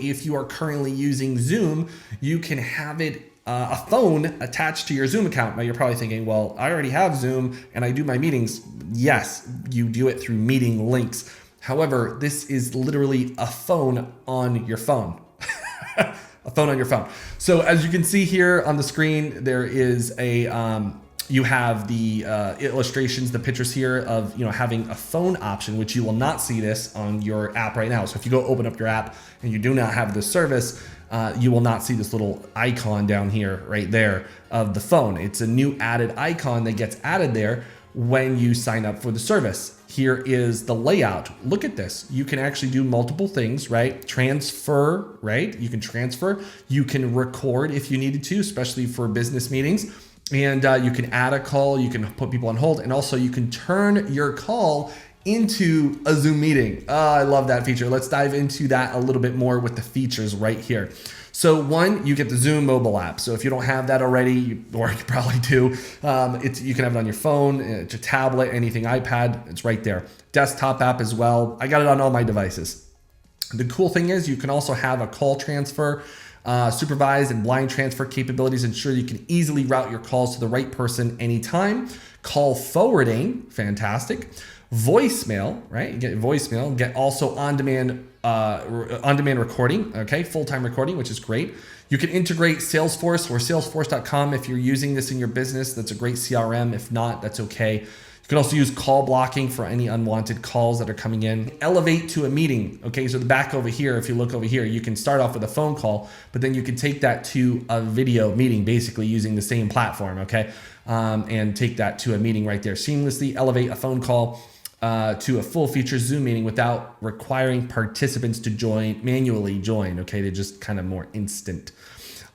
If you are currently using Zoom, you can have it a phone attached to your Zoom account. Now you're probably thinking, well, I already have Zoom and I do my meetings. Yes, you do it through meeting links. However, this is literally a phone on your phone. A phone on your phone. So as you can see here on the screen, there is you have the illustrations, the pictures here of having a phone option, which you will not see this on your app right now. So if you go open up your app and you do not have this service, you will not see this little icon down here right there of the phone. It's a new added icon that gets added there when you sign up for the service. Here is the layout. Look at this. You can actually do multiple things, right? Transfer, right? You can transfer. You can record if you needed to, especially for business meetings. And you can add a call. You can put people on hold. And also you can turn your call into a Zoom meeting. I love that feature. Let's dive into that a little bit more with the features right here. So one, you get the Zoom mobile app. So if you don't have that already, or you probably do, you can have it on your phone, it's a tablet, anything, iPad, it's right there. Desktop app as well. I got it on all my devices. The cool thing is you can also have a call transfer, supervised and blind transfer capabilities, ensure you can easily route your calls to the right person anytime. Call forwarding, fantastic. Voicemail, right? You get voicemail, get also on-demand recording, okay? Full-time recording, which is great. You can integrate Salesforce or Salesforce.com if you're using this in your business. That's a great CRM. If not, that's okay. You can also use call blocking for any unwanted calls that are coming in. Elevate to a meeting, okay? So the back over here, if you look over here, you can start off with a phone call, but then you can take that to a video meeting, basically using the same platform, okay? And take that to a meeting right there. Seamlessly elevate a phone call to a full feature Zoom meeting without requiring participants to manually join. Okay, they're just kind of more instant.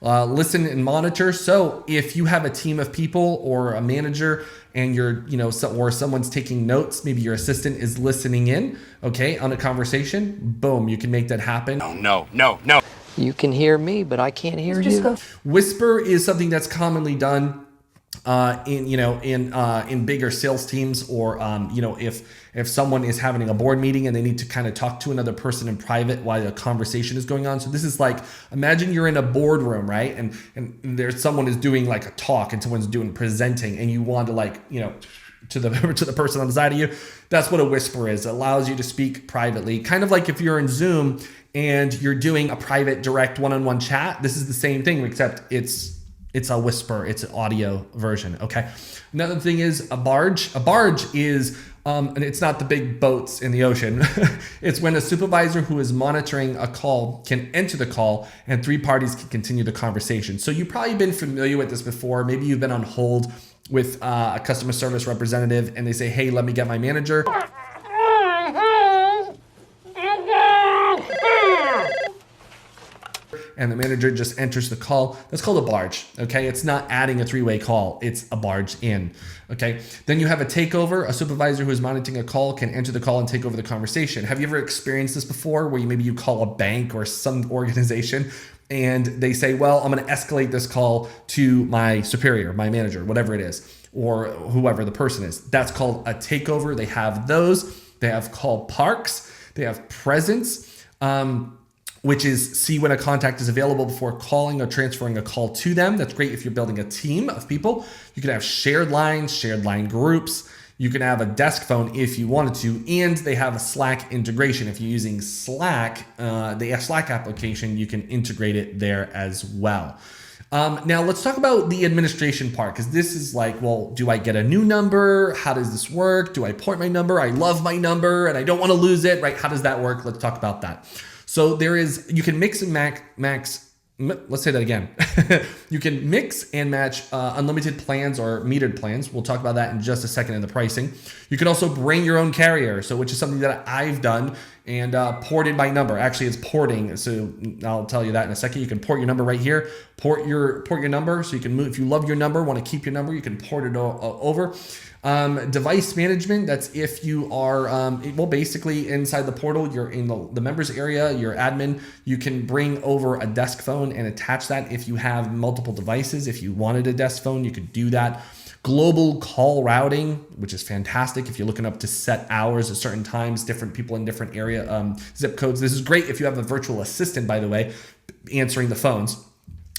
Listen and monitor. So if you have a team of people or a manager and or someone's taking notes, maybe your assistant is listening in, okay, on a conversation, boom, you can make that happen. No. You can hear me, but I can't hear you. Whisper is something that's commonly done in bigger sales teams, or if someone is having a board meeting and they need to kind of talk to another person in private while the conversation is going on. So this is like, imagine you're in a boardroom, right? And there's someone is doing like a talk and someone's doing presenting, and you want to to the person on the side of you. That's what a whisper is. It allows you to speak privately, kind of like if you're in Zoom and you're doing a private direct one-on-one chat. This is the same thing, except it's a whisper, it's an audio version, okay? Another thing is a barge. A barge is, and it's not the big boats in the ocean. It's when a supervisor who is monitoring a call can enter the call and three parties can continue the conversation. So you've probably been familiar with this before. Maybe you've been on hold with a customer service representative and they say, hey, let me get my manager. And the manager just enters the call. That's called a barge, okay? It's not adding a three-way call, it's a barge in, okay? Then you have a takeover. A supervisor who is monitoring a call can enter the call and take over the conversation. Have you ever experienced this before, where maybe you call a bank or some organization and they say, well, I'm gonna escalate this call to my superior, my manager, whatever it is, or whoever the person is. That's called a takeover. They have those. They have call parks. They have presence. Which is see when a contact is available before calling or transferring a call to them. That's great if you're building a team of people. You can have shared lines, shared line groups. You can have a desk phone if you wanted to, and they have a Slack integration. If you're using Slack, the Slack application, you can integrate it there as well. Now let's talk about the administration part, because this is like, well, do I get a new number? How does this work? Do I port my number? I love my number and I don't want to lose it, right? How does that work? Let's talk about that. So you can mix and let's say that again. You can mix and match unlimited plans or metered plans. We'll talk about that in just a second in the pricing. You can also bring your own carrier, which is something that I've done, and ported my number. Actually, it's porting. So I'll tell you that in a second. You can port your number right here. Port your number so you can move. If you love your number, want to keep your number, you can port it over. Device management, that's if you are, basically inside the portal, you're in the members area, you're admin, you can bring over a desk phone and attach that if you have multiple devices. If you wanted a desk phone, you could do that. global call routing, which is fantastic if you're looking up to set hours at certain times, different people in different area zip codes. This is great if you have a virtual assistant, by the way, answering the phones.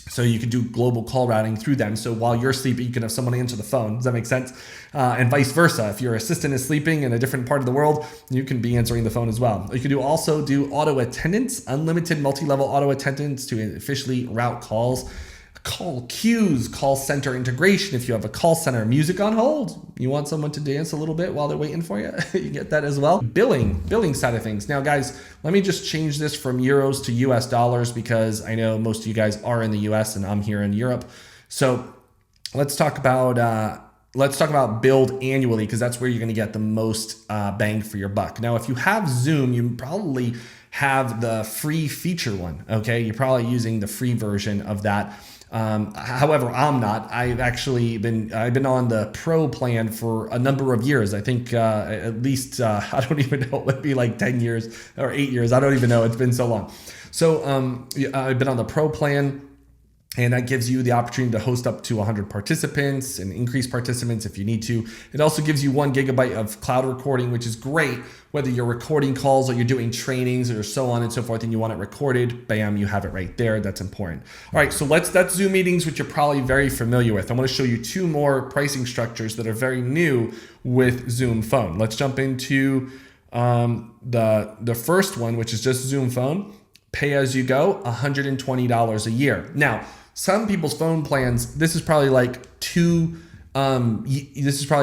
So you can do global call routing through them. So while you're sleeping, you can have someone answer the phone. Does that make sense? And vice versa. If your assistant is sleeping in a different part of the world, you can be answering the phone as well. You can also do auto attendance, unlimited multi-level auto attendance to officially route calls. Call queues, call center integration. If you have a call center, music on hold, you want someone to dance a little bit while they're waiting for you, you get that as well. Billing side of things. Now guys, let me just change this from euros to US dollars because I know most of you guys are in the US and I'm here in Europe. So let's talk about billed annually because that's where you're going to get the most bang for your buck. Now, if you have Zoom, you probably have the free feature one. Okay, you're probably using the free version of that. However, I'm not. I've been on the pro plan for a number of years. I think at least I don't even know, it would be like 10 years or 8 years. I don't even know. It's been so long. So I've been on the pro plan. And that gives you the opportunity to host up to 100 participants and increase participants if you need to. It also gives you 1 gigabyte of cloud recording, which is great. Whether you're recording calls or you're doing trainings or so on and so forth and you want it recorded, bam, you have it right there. That's important. All right, so that's Zoom meetings, which you're probably very familiar with. I want to show you 2 more pricing structures that are very new with Zoom Phone. Let's jump into the first one, which is just Zoom Phone. Pay as you go, $120 a year. Now, some people's phone plans, this is probably like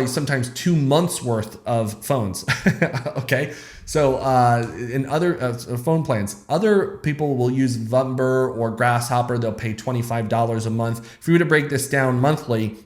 sometimes 2 months worth of phones. Okay. So in other phone plans, other people will use Vumber or Grasshopper. They'll pay $25 a month. If we were to break this down monthly,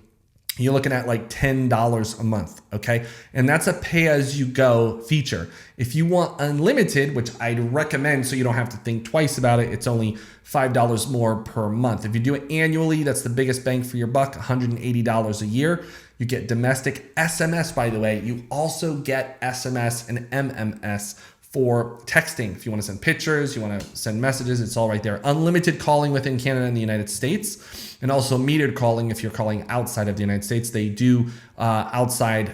you're looking at like $10 a month, okay? And that's a pay-as-you-go feature. If you want unlimited, which I'd recommend so you don't have to think twice about it, it's only $5 more per month. If you do it annually, that's the biggest bang for your buck, $180 a year. You get domestic SMS, by the way. You also get SMS and MMS for texting. If you want to send pictures, you want to send messages, it's all right there. Unlimited calling within Canada and the United States, and also metered calling if you're calling outside of the United States. They do outside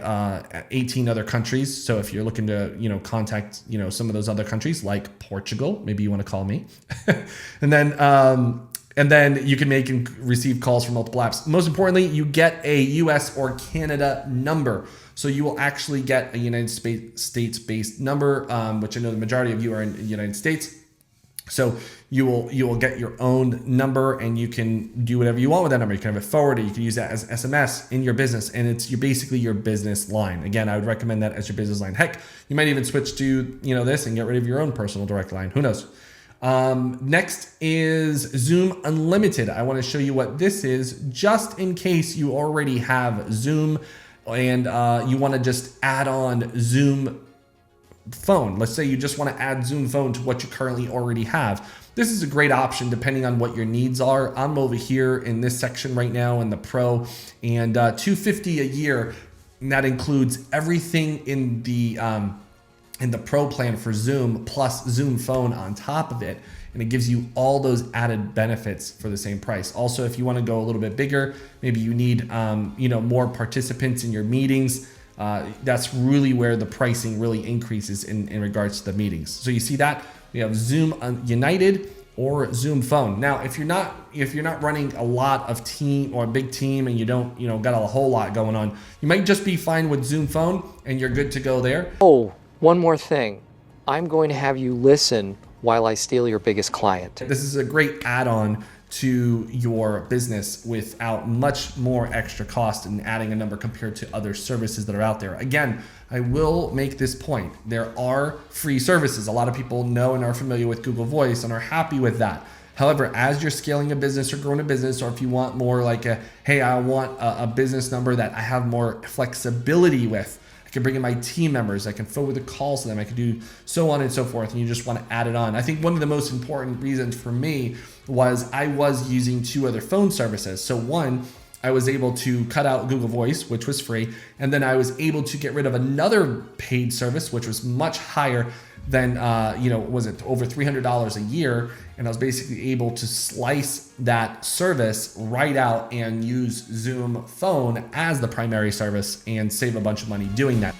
18 other countries. So if you're looking to, contact, some of those other countries like Portugal, maybe you want to call me. And then you can make and receive calls from multiple apps. Most importantly, you get a US or Canada number. So you will actually get a United States-based number, which I know the majority of you are in the United States. So you will get your own number and you can do whatever you want with that number. You can have it forwarded. You can use that as SMS in your business, and it's basically your business line. Again, I would recommend that as your business line. Heck, you might even switch to this and get rid of your own personal direct line. Who knows? Next is Zoom Unlimited. I want to show you what this is just in case you already have Zoom and you want to just add on Zoom Phone. Let's say you just want to add Zoom Phone to what you currently already have. This is a great option depending on what your needs are. I'm over here in this section right now in the Pro, and $250 a year. And that includes everything in the Pro plan for Zoom plus Zoom Phone on top of it. And it gives you all those added benefits for the same price. Also, if you want to go a little bit bigger, maybe you need more participants in your meetings. That's really where the pricing really increases in regards to the meetings. So you see that we have Zoom United or Zoom Phone. Now, if you're not running a lot of team or a big team and you don't got a whole lot going on, you might just be fine with Zoom Phone and you're good to go there. Oh, one more thing. I'm going to have you listen while I steal your biggest client. This is a great add-on to your business without much more extra cost and adding a number compared to other services that are out there. Again, I will make this point. There are free services. A lot of people know and are familiar with Google Voice and are happy with that. However, as you're scaling a business or growing a business, or if you want more like hey, I want a business number that I have more flexibility with, I can bring in my team members, I can forward the calls to them, I can do so on and so forth, and you just want to add it on. I think one of the most important reasons for me was I was using 2 other phone services. So one, I was able to cut out Google Voice, which was free. And then I was able to get rid of another paid service, which was much higher than, was it over $300 a year. And I was basically able to slice that service right out and use Zoom Phone as the primary service and save a bunch of money doing that.